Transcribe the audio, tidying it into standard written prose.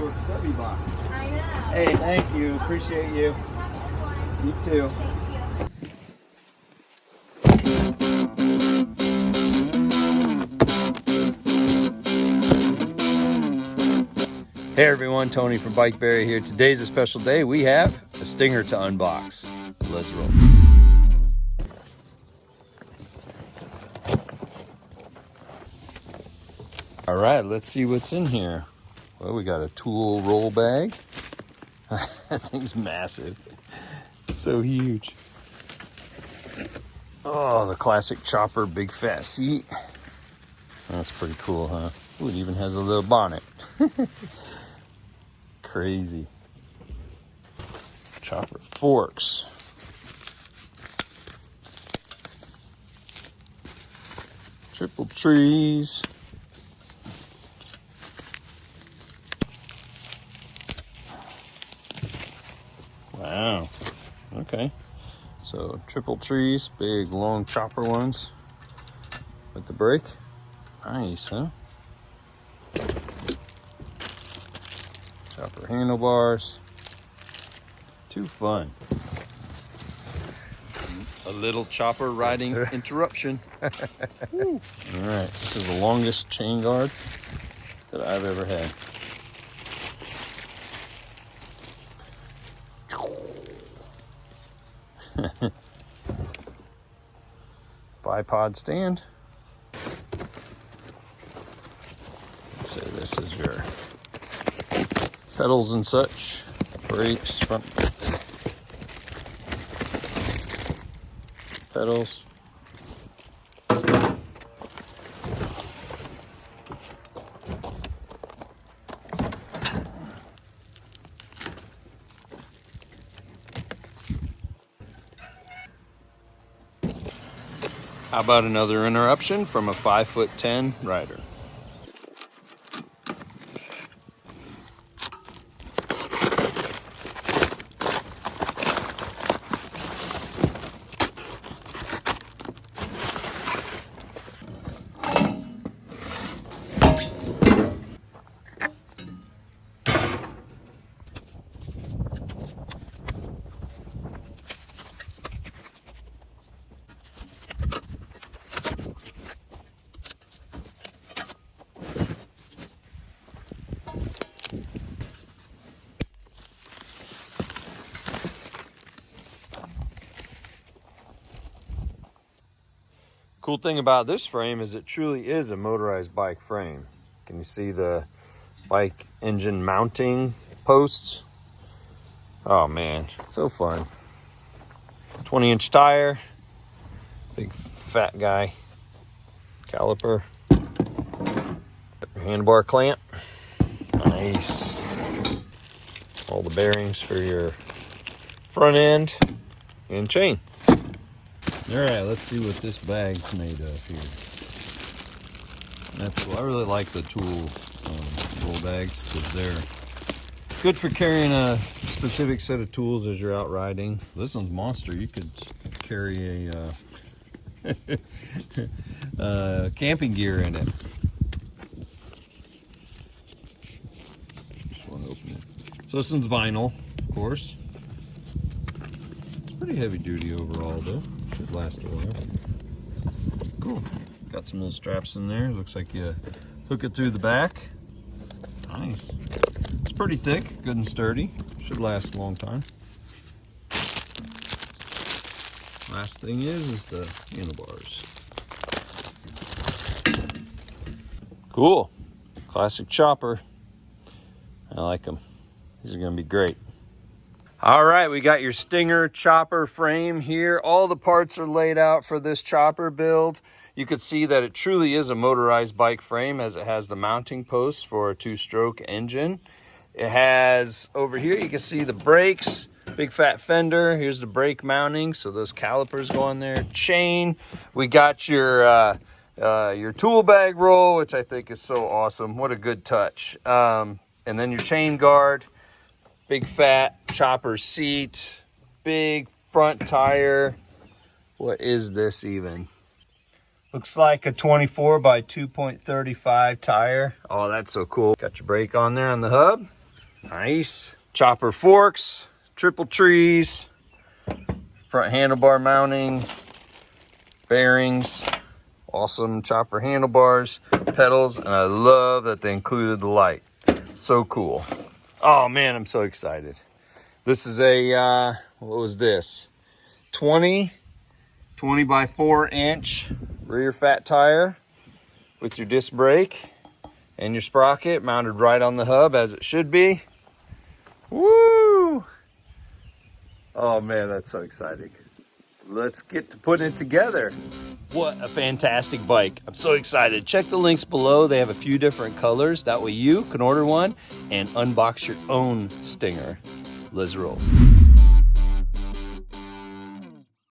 short stubby box. I know. Hey, thank you. Appreciate you. Have a good one. You too. Thank you. Hey everyone, Tony from BikeBerry here. Today's a special day. We have a stinger to unbox. Let's roll. All right, let's see what's in here. Well, we got a tool roll bag. That thing's massive. So huge. Oh, the classic chopper big fat seat. That's pretty cool, huh? Ooh, it even has a little bonnet. Crazy. Chopper forks. Triple trees. Wow. Okay. So triple trees, big long chopper ones with the brake. Nice, huh? Chopper handlebars. Too fun. A little chopper riding interruption. All right, this is the longest chain guard that I've ever had. Bipod stand. So this is your pedals and such, brakes, front pedals. How about another interruption from a 5'10" rider? Cool thing about this frame is it truly is a motorized bike frame. Can you see the bike engine mounting posts? Oh man, so fun. 20-inch tire, big fat guy, caliper, handlebar clamp, nice. All the bearings for your front end and chain. All right, let's see what this bag's made of here. That's cool. I really like the tool roll bags because they're good for carrying a specific set of tools as you're out riding. This one's monster. You could carry a camping gear in it. Just want to open it. So this one's vinyl, of course. It's pretty heavy duty overall, though. Should last a while. Cool. Got some little straps in there. Looks like you hook it through the back. Nice. It's pretty thick, good and sturdy. Should last a long time. Last thing is the handlebars. Cool. Classic chopper. I like them. These are going to be great. All right, we got your Stinger chopper frame here. All the parts are laid out for this chopper build. You could see that it truly is a motorized bike frame as it has the mounting posts for a 2-stroke engine. It has, over here, you can see the brakes, big fat fender. Here's the brake mounting, so those calipers go on there. Chain, we got your tool bag roll, which I think is so awesome. What a good touch. And then your chain guard. Big fat chopper seat, big front tire. What is this even? Looks like a 24 by 2.35 tire. Oh, that's so cool. Got your brake on there on the hub. Nice. Chopper forks, triple trees, front handlebar mounting, bearings, awesome chopper handlebars, pedals, and I love that they included the light. So cool. Oh man, I'm so excited. This is a, what was this? 20 by 4 inch rear fat tire with your disc brake and your sprocket mounted right on the hub as it should be. Woo! Oh man, that's so exciting. Let's get to putting it together. What a fantastic bike. I'm so excited. Check the links below. They have a few different colors. That way you can order one and unbox your own Stinger. Let's roll.